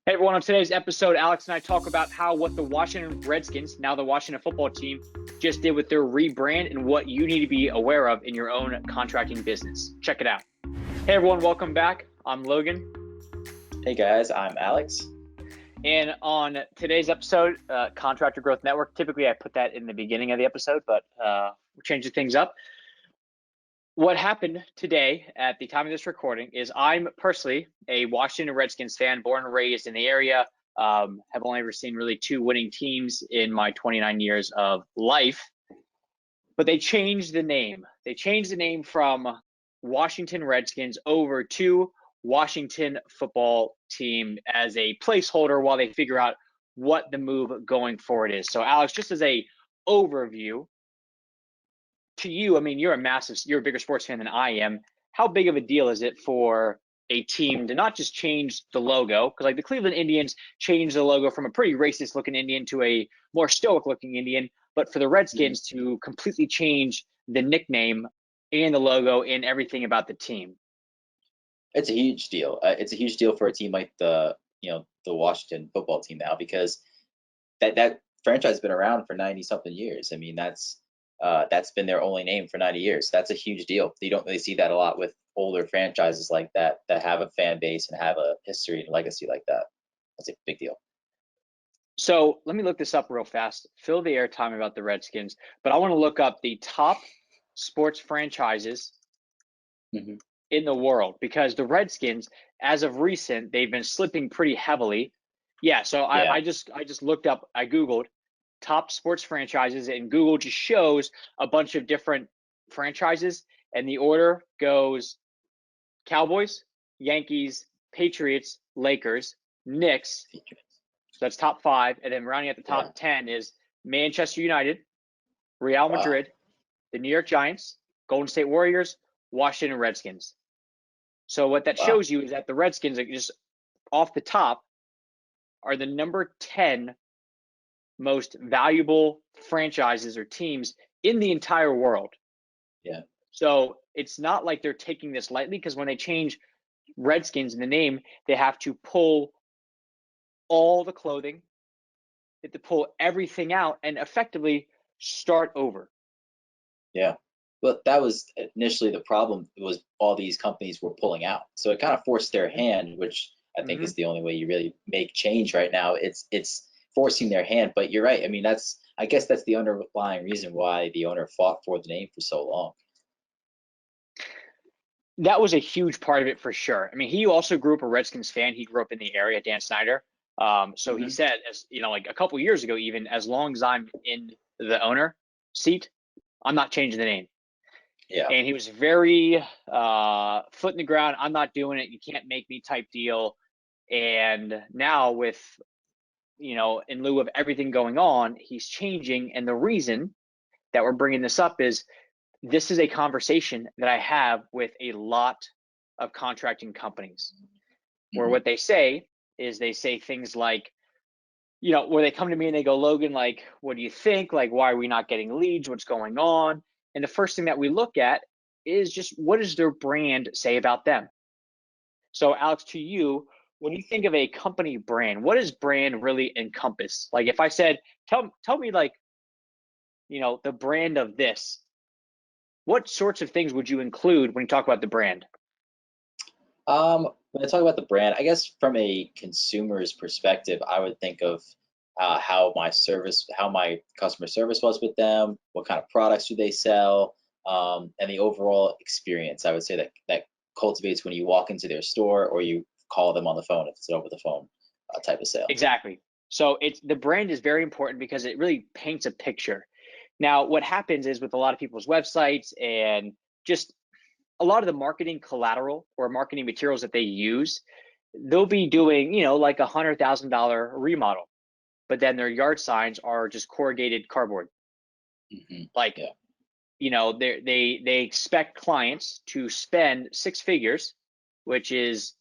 Hey everyone, on today's episode, Alex and I talk about what the Washington Redskins, now the Washington football team, just did with their rebrand and what you need to be aware of in your own contracting business. Check it out. Hey everyone, welcome back. I'm Logan. Hey guys, I'm Alex. And on today's episode, Contractor Growth Network, typically I put that in the beginning of the episode, but we're changing things up. What happened today at the time of this recording is I'm personally a Washington Redskins fan, born and raised in the area. Have only ever seen really two winning teams in my 29 years of life. But they changed the name. They changed the name from Washington Redskins over to Washington Football Team as a placeholder while they figure out what the move going forward is. So Alex, just as a overview, to you, I mean, you're a bigger sports fan than I am. How big of a deal is it for a team to not just change the logo? Because like the Cleveland Indians changed the logo from a pretty racist looking Indian to a more stoic looking Indian, but for the Redskins to completely change the nickname and the logo and everything about the team. It's a huge deal. It's a huge deal for a team like the Washington football team now, because that franchise has been around for 90 something years. I mean, that's been their only name for 90 years. That's a huge deal. You don't really see that a lot with older franchises like that have a fan base and have a history and legacy like that. That's a big deal. So let me look this up real fast. Fill the airtime about the Redskins, but I want to look up the top sports franchises in the world, because the Redskins, as of recent, they've been slipping pretty heavily. Yeah, so I just looked up, I Googled top sports franchises, and Google just shows a bunch of different franchises, and the order goes Cowboys, Yankees, Patriots, Lakers, Knicks. So that's top 5, and then rounding at the top 10 is Manchester United, Real Madrid, the New York Giants, Golden State Warriors, Washington Redskins. So what that shows you is that the Redskins are just off the top are the number 10 most valuable franchises or teams in the entire world. Yeah. So it's not like they're taking this lightly, because when they change Redskins in the name, they have to pull all the clothing, they have to pull everything out and effectively start over. Yeah. Well, that was initially the problem, was all these companies were pulling out. So it kind of forced their hand, which I think is the only way you really make change right now. It's forcing their hand. But you're right. I mean, I guess that's the underlying reason why the owner fought for the name for so long. That was a huge part of it for sure. I mean, he also grew up a Redskins fan. He grew up in the area, Dan Snyder. So he said, as you know, like a couple years ago, even, as long as I'm in the owner seat, I'm not changing the name. Yeah. And he was very foot in the ground. I'm not doing it. You can't make me type deal. And now with, in lieu of everything going on, he's changing. And the reason that we're bringing this up is this is a conversation that I have with a lot of contracting companies, where what they say is they say things like, where they come to me and they go, Logan, like, what do you think? Like, why are we not getting leads? What's going on? And the first thing that we look at is just, what does their brand say about them? So Alex, to you, when you think of a company brand, what does brand really encompass? Like, if I said, tell me, like, the brand of this, what sorts of things would you include when you talk about the brand? When I talk about the brand, I guess from a consumer's perspective, I would think of how my customer service was with them, what kind of products do they sell, and the overall experience. I would say that cultivates when you walk into their store or you call them on the phone if it's an over the phone type of sale. Exactly. So the brand is very important because it really paints a picture. Now, what happens is with a lot of people's websites and just a lot of the marketing collateral or marketing materials that they use, they'll be doing, like $100,000 remodel, but then their yard signs are just corrugated cardboard. Like, they expect clients to spend 6 figures, which is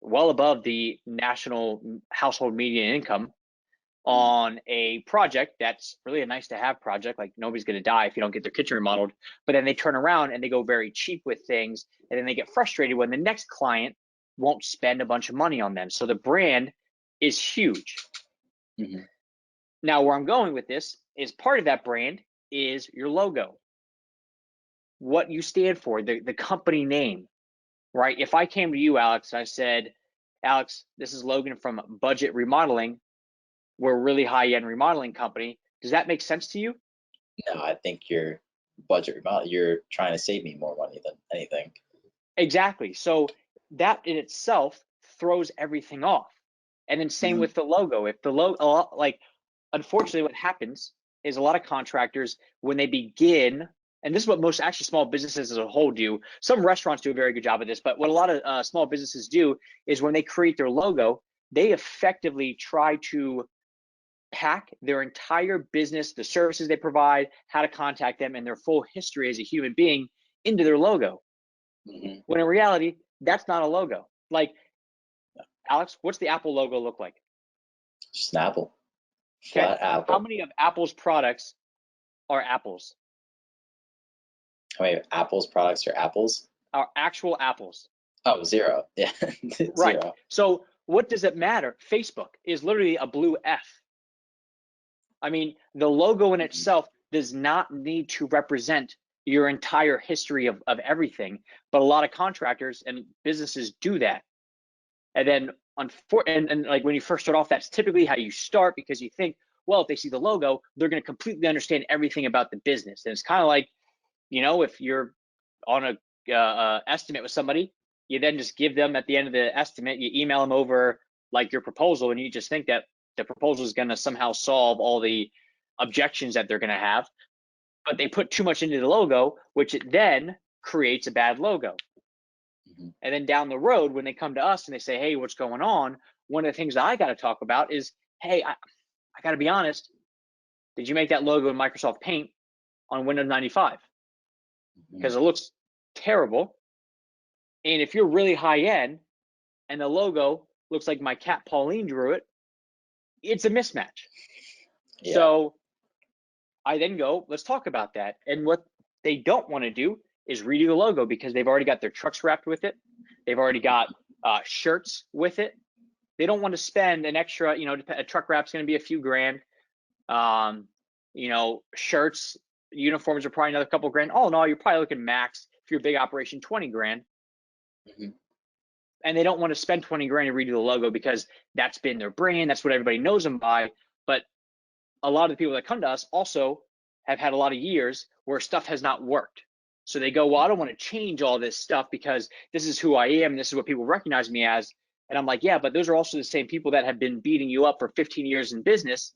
well above the national household median income, on a project that's really a nice to have project. Like, nobody's going to die if you don't get their kitchen remodeled, but then they turn around and they go very cheap with things, and then they get frustrated when the next client won't spend a bunch of money on them. So the brand is huge. Mm-hmm. Now, where I'm going with this is part of that brand is your logo, what you stand for, the company name, right? If I came to you, Alex, and I said, Alex, this is Logan from Budget Remodeling. We're a really high-end remodeling company. Does that make sense to you? No, I think you're budget remodel. You're trying to save me more money than anything. Exactly. So that in itself throws everything off. And then same with the logo. If the logo, like, unfortunately, what happens is a lot of contractors, when they begin, and this is what most actually small businesses as a whole do. Some restaurants do a very good job of this, but what a lot of small businesses do is when they create their logo, they effectively try to pack their entire business, the services they provide, how to contact them, and their full history as a human being into their logo. Mm-hmm. When in reality, that's not a logo. Like, Alex, what's the Apple logo look like? Snapple. Okay. Flat How apple. many of Apple's products are apples? How many Apple's products are apples? Are actual apples? Oh, zero. Yeah, Right. zero. So what does it matter? Facebook is literally a blue F. I mean, the logo in Mm-hmm. itself does not need to represent your entire history of everything, but a lot of contractors and businesses do that. And then and like when you first start off, that's typically how you start, because you think, well, if they see the logo, they're going to completely understand everything about the business. And it's kind of like, if you're on a estimate with somebody, you then just give them at the end of the estimate, you email them over like your proposal, and you just think that the proposal is going to somehow solve all the objections that they're going to have, but they put too much into the logo, which it then creates a bad logo. Mm-hmm. And then down the road, when they come to us and they say, hey, what's going on? One of the things that I got to talk about is, hey, I got to be honest. Did you make that logo in Microsoft Paint on Windows 95? Because it looks terrible. And if you're really high end and the logo looks like my cat Pauline drew it, it's a mismatch. Yeah. So I then go, let's talk about that. And what they don't want to do is redo the logo, because they've already got their trucks wrapped with it. They've already got shirts with it. They don't want to spend an extra, a truck wrap's going to be a few grand. Shirts, uniforms are probably another couple grand. All in all, you're probably looking max, if you're a big operation, 20 grand. Mm-hmm. And they don't want to spend 20 grand to redo the logo, because that's been their brand. That's what everybody knows them by. But a lot of the people that come to us also have had a lot of years where stuff has not worked. So they go, well, I don't want to change all this stuff because this is who I am and this is what people recognize me as. And I'm like, yeah, but those are also the same people that have been beating you up for 15 years in business.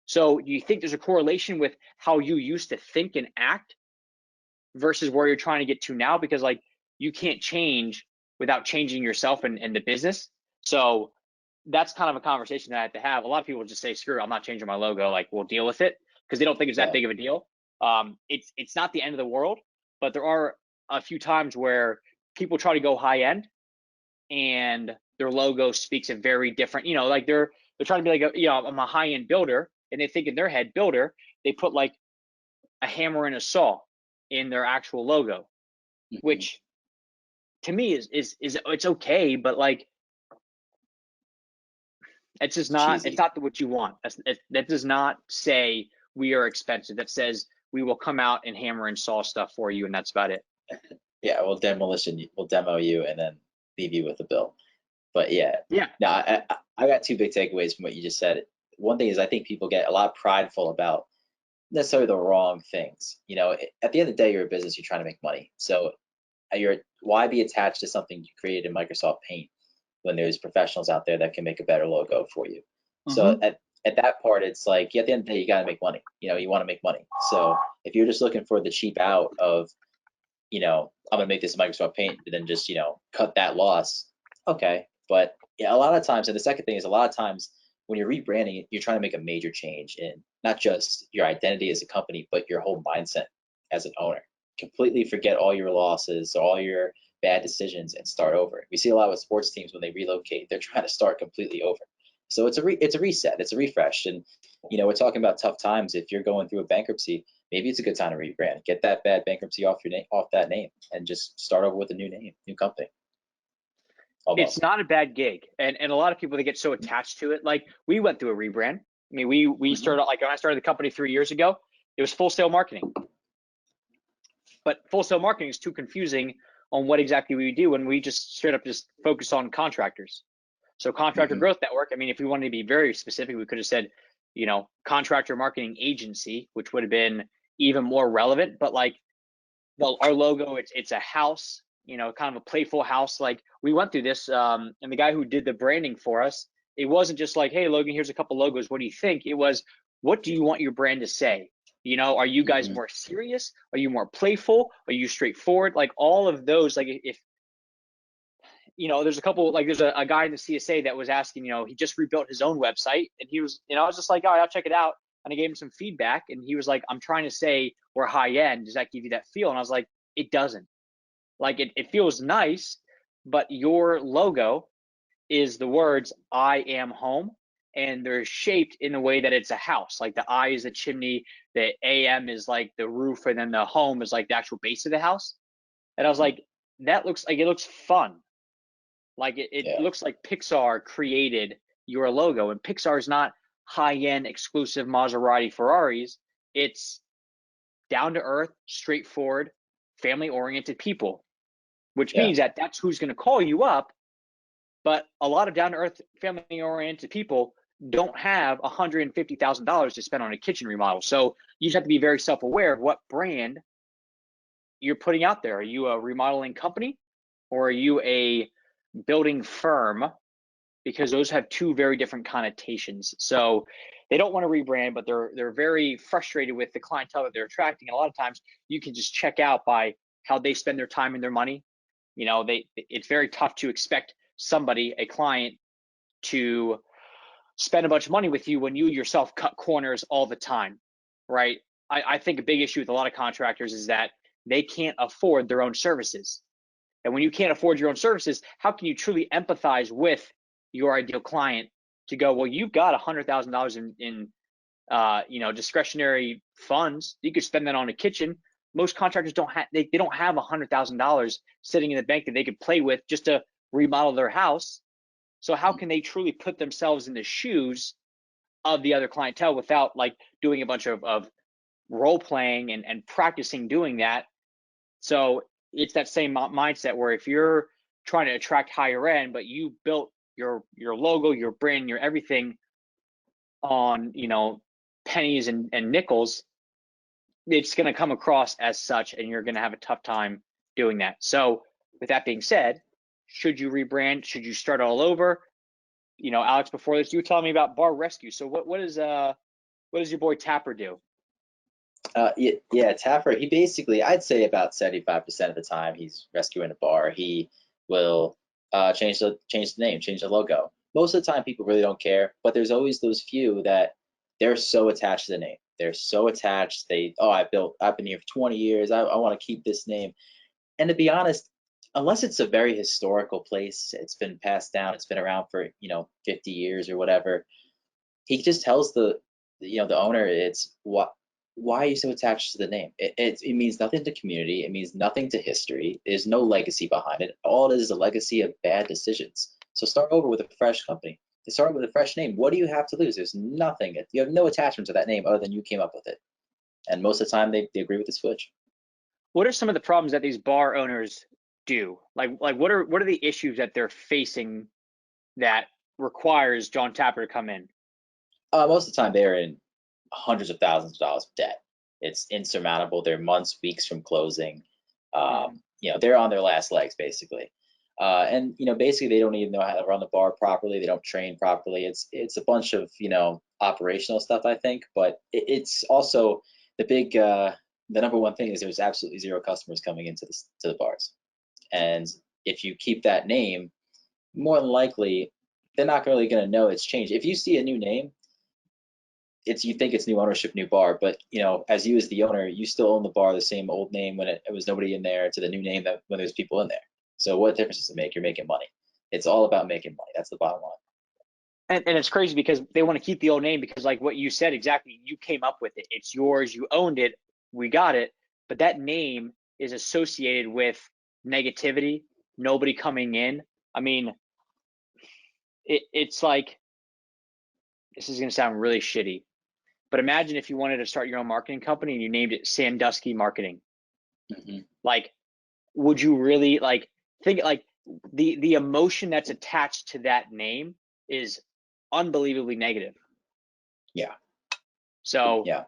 So do you think there's a correlation with how you used to think and act versus where you're trying to get to now? Because like, you can't change without changing yourself and the business. So that's kind of a conversation that I have to have. A lot of people just say, screw it, I'm not changing my logo. Like, we'll deal with it, because they don't think it's that big of a deal. It's not the end of the world, but there are a few times where people try to go high end and their logo speaks a very different, like they're trying to be like, I'm a high end builder, and they think in their head builder, they put like a hammer and a saw in their actual logo, Mm-hmm. which to me is it's okay, but like, it's just not, Cheesy. it's not what you want. That does not say we are expensive. That says we will come out and hammer and saw stuff for you, and that's about it. Yeah, we'll demo you and then leave you with a bill. But yeah, Yeah. no, I got two big takeaways from what you just said. One thing is, I think people get a lot prideful about necessarily the wrong things. At the end of the day, you're a business, you're trying to make money. So why be attached to something you created in Microsoft Paint when there's professionals out there that can make a better logo for you? So at that part, it's like, at the end of the day, you got to make money. You want to make money. So if you're just looking for the cheap out of, I'm gonna make this in Microsoft Paint and then just, cut that loss. Okay. But yeah, a lot of times, and the second thing is, a lot of times when you're rebranding, you're trying to make a major change in not just your identity as a company, but your whole mindset as an owner. Completely forget all your losses, all your bad decisions, and start over. We see a lot with sports teams when they relocate, they're trying to start completely over. So it's a reset, it's a refresh. And we're talking about tough times. If you're going through a bankruptcy, maybe it's a good time to rebrand. Get that bad bankruptcy off that name, and just start over with a new name, new company. It's almost. not a bad gig, and a lot of people, they get so attached to it. Like, we went through a rebrand. I mean, we Hmm. started, like, when I started the company 3 years ago, it was Full Sail Marketing, but Full Sail Marketing is too confusing on what exactly we do, and we just straight up just focus on contractors. So Contractor Hmm. Growth Network, I mean, if we wanted to be very specific, we could have said, contractor marketing agency, which would have been even more relevant. But like, our logo, it's a house, kind of a playful house. Like, we went through this, and the guy who did the branding for us, it wasn't just like, hey, Logan, here's a couple logos, what do you think? It was, what do you want your brand to say? Are you guys Hmm. more serious? Are you more playful? Are you straightforward? Like, all of those, like, if there's a couple, like, there's a guy in the CSA that was asking, he just rebuilt his own website, and he was, I was just like, all right, I'll check it out. And I gave him some feedback, and he was like, I'm trying to say we're high end. Does that give you that feel? And I was like, it doesn't. Like, it feels nice, but your logo is the words "I am home," and they're shaped in a way that it's a house. Like, the I is the chimney, the AM is like the roof, and then the home is like the actual base of the house. And I was like, that looks like, it looks fun. Like, it Yeah. looks like Pixar created your logo, and Pixar is not high-end exclusive Maserati Ferraris. It's down to earth, straightforward, family-oriented people, which Yeah. means that that's who's going to call you up. But a lot of down to earth, family-oriented people don't have $150,000 to spend on a kitchen remodel. So you just have to be very self-aware of what brand you're putting out there. Are you a remodeling company, or are you a building firm? Because those have two very different connotations. So they don't want to rebrand, but they're very frustrated with the clientele that they're attracting. And a lot of times you can just check out by how they spend their time and their money. It's very tough to expect somebody, a client, to spend a bunch of money with you when you yourself cut corners all the time, right? I think a big issue with a lot of contractors is that they can't afford their own services. And when you can't afford your own services, how can you truly empathize with your ideal client to go, well, you've got $100,000 in discretionary funds. You could spend that on a kitchen. Most contractors don't have, they don't have $100,000 sitting in the bank that they could play with just to remodel their house. So how can they truly put themselves in the shoes of the other clientele without, like, doing a bunch of role playing and practicing doing that? So it's that same mindset where if you're trying to attract higher end, but you built your logo, your brand, your everything on pennies and nickels, it's going to come across as such, and you're going to have a tough time doing that. So with that being said, should you rebrand? Should you start all over? Alex, before this, you were telling me about Bar Rescue. So what does your boy Tapper do? Yeah, Taffer, he basically, I'd say about 75% of the time he's rescuing a bar, he will change the name, change the logo. Most of the time people really don't care, but there's always those few that they're so attached to the name. They're so attached. I've been here for 20 years. I want to keep this name. And to be honest, unless it's a very historical place, it's been passed down, it's been around for, 50 years or whatever, he just tells the owner, it's what, why are you so attached to the name? It means nothing to community, it means nothing to history, there's no legacy behind it, all it is a legacy of bad decisions. So start over with a fresh company, to start with a fresh name. What do you have to lose? There's nothing. You have no attachment to that name other than you came up with it. And most of the time they agree with the switch. What are some of the problems that these bar owners do? Like what are the issues that they're facing that requires Jon Tapper to come in? Most of the time they're in hundreds of thousands of dollars of debt. It's insurmountable. They're months, weeks from closing. Mhm. They're on their last legs basically. And basically they don't even know how to run the bar properly. They don't train properly. It's a bunch of operational stuff, I think, but it's also the number one thing is there's absolutely zero customers coming into the bars. And if you keep that name, more than likely they're not really going to know it's changed. If you see a new name, you think it's new ownership, new bar, but as you as the owner, you still own the bar the same old name when it was nobody in there to the new name that when there's people in there. So what difference does it make? You're making money. It's all about making money. That's the bottom line. And it's crazy because they want to keep the old name because, like what you said exactly, you came up with it. It's yours. You owned it. We got it. But that name is associated with negativity, nobody coming in. I mean, it's like, this is going to sound really shitty, but imagine if you wanted to start your own marketing company and you named it Sandusky Marketing. Mm-hmm. Like, would you really like think like the emotion that's attached to that name is unbelievably negative. Yeah. So yeah.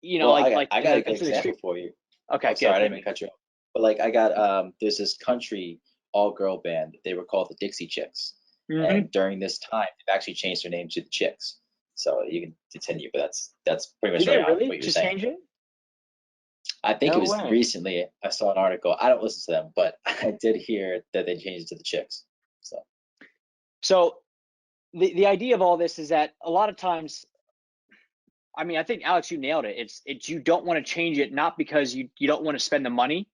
you know, Well, like I got a good that's an example extreme. for you. Okay, Oh, sorry, I good. Hit didn't mean me. to cut you off. But like I got there's this country all girl band. They were called the Dixie Chicks. Mm-hmm. And during this time they've actually changed their name to the Chicks. So you can continue, but that's pretty much Did right they on really what you're just saying. change it? I think it No was way. recently I saw an article. I don't listen to them, but I did hear that they changed it to the Chicks. So the idea of all this is that a lot of times, I mean, I think Alex, you nailed it. It's you don't want to change it, not because you don't want to spend the money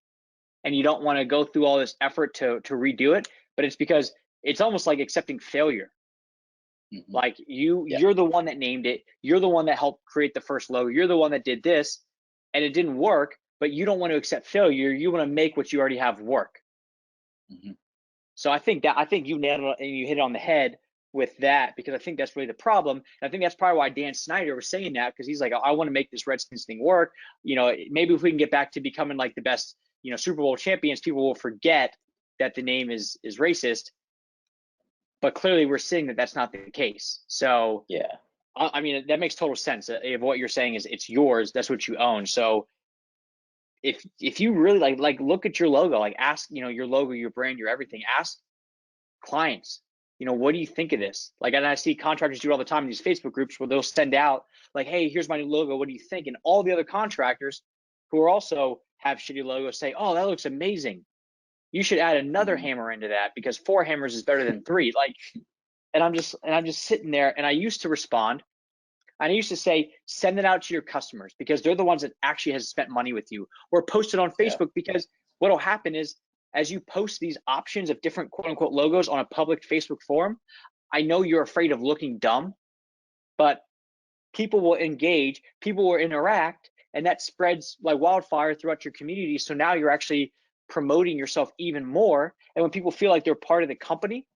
and you don't want to go through all this effort to redo it, but it's because it's almost like accepting failure. Mm-hmm. Like Yeah. you're the one that named it, you're the one that helped create the first logo, you're the one that did this, and it didn't work, but you don't want to accept failure. You want to make what you already have work. Mm-hmm. So I think you nailed it and you hit it on the head with that, because I think that's really the problem. And I think that's probably why Dan Snyder was saying that, because he's like, I want to make this Redskins thing work. You know, maybe if we can get back to becoming like the best, Super Bowl champions, people will forget that the name is racist. But clearly we're seeing that that's not the case. So Yeah. I mean, that makes total sense. If what you're saying is it's yours, that's what you own. So if you really like look at your logo, like ask, your logo, your brand, your everything, ask clients, what do you think of this? Like, and I see contractors do it all the time in these Facebook groups where they'll send out like, hey, here's my new logo, what do you think? And all the other contractors who are also have shitty logos say, oh, that looks amazing. You should add another Mm-hmm. hammer into that because 4 hammers is better than 3. Like, and I'm just sitting there, and I used to respond. And I used to say, send it out to your customers because they're the ones that actually has spent money with you, or post it on Yeah. Facebook, because what'll happen is as you post these options of different quote unquote logos on a public Facebook forum, I know you're afraid of looking dumb, but people will engage, people will interact, and that spreads like wildfire throughout your community. So now you're actually promoting yourself even more. And when people feel like they're part of the company,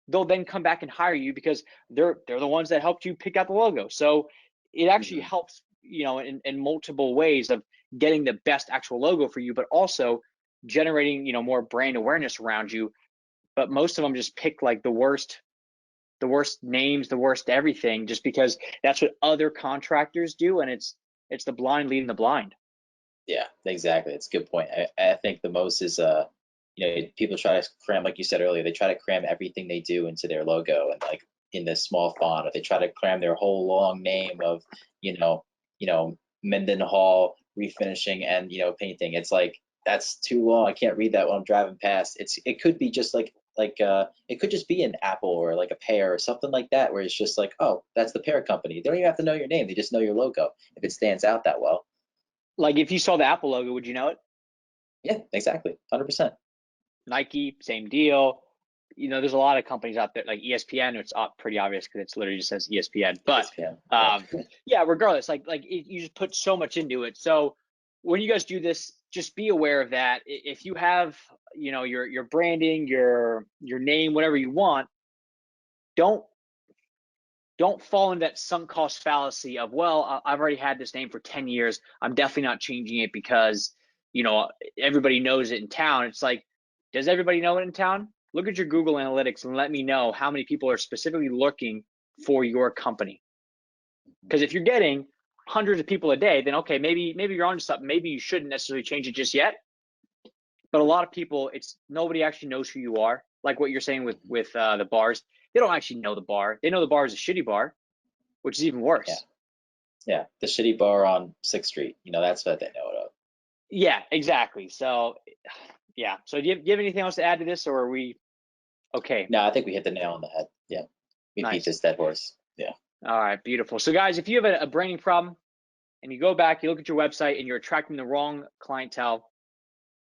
they'll then come back and hire you because they're the ones that helped you pick out the logo. So it actually Mm-hmm. helps, in multiple ways of getting the best actual logo for you, but also generating, more brand awareness around you. But most of them just pick like the worst names, the worst everything, just because that's what other contractors do. And it's the blind leading the blind. Yeah, exactly. It's a good point. I think the most is people try to cram, like you said earlier, they try to cram everything they do into their logo and like in this small font, or they try to cram their whole long name of, Mendenhall refinishing and painting. It's like that's too long. I can't read that when I'm driving past. It could be just like it could just be an apple or like a pear or something like that, where it's just like, oh, that's the pear company. They don't even have to know your name. They just know your logo if it stands out that well. Like if you saw the Apple logo, would you know it? Yeah, exactly. 100%. Nike, same deal. There's a lot of companies out there like ESPN. It's pretty obvious because it's literally just says ESPN. But ESPN. Yeah. yeah, regardless, you just put so much into it. So when you guys do this, just be aware of that. If you have, your branding, your name, whatever you want, don't fall into that sunk cost fallacy of, well, I've already had this name for 10 years. I'm definitely not changing it because, everybody knows it in town. It's like, does everybody know it in town? Look at your Google Analytics and let me know how many people are specifically looking for your company. Because if you're getting hundreds of people a day, then okay, maybe you're onto something. Maybe you shouldn't necessarily change it just yet. But a lot of people, nobody actually knows who you are. Like what you're saying with the bars, they don't actually know the bar. They know the bar is a shitty bar, which is even worse. Yeah. Yeah. The shitty bar on 6th Street. That's what they know it of. Yeah, exactly. So, yeah. So do you have anything else to add to this, or are we okay? No, I think we hit the nail on the head. Yeah. We beat Nice. this dead horse. Yeah. All right, beautiful. So guys, if you have a branding problem and you go back, you look at your website and you're attracting the wrong clientele,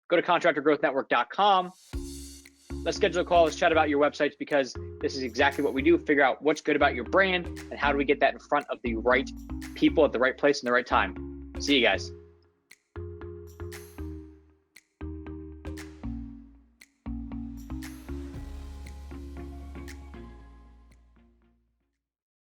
go to contractorgrowthnetwork.com. Let's schedule a call. Let's chat about your websites, because this is exactly what we do. Figure out what's good about your brand and how do we get that in front of the right people at the right place and the right time. See you guys.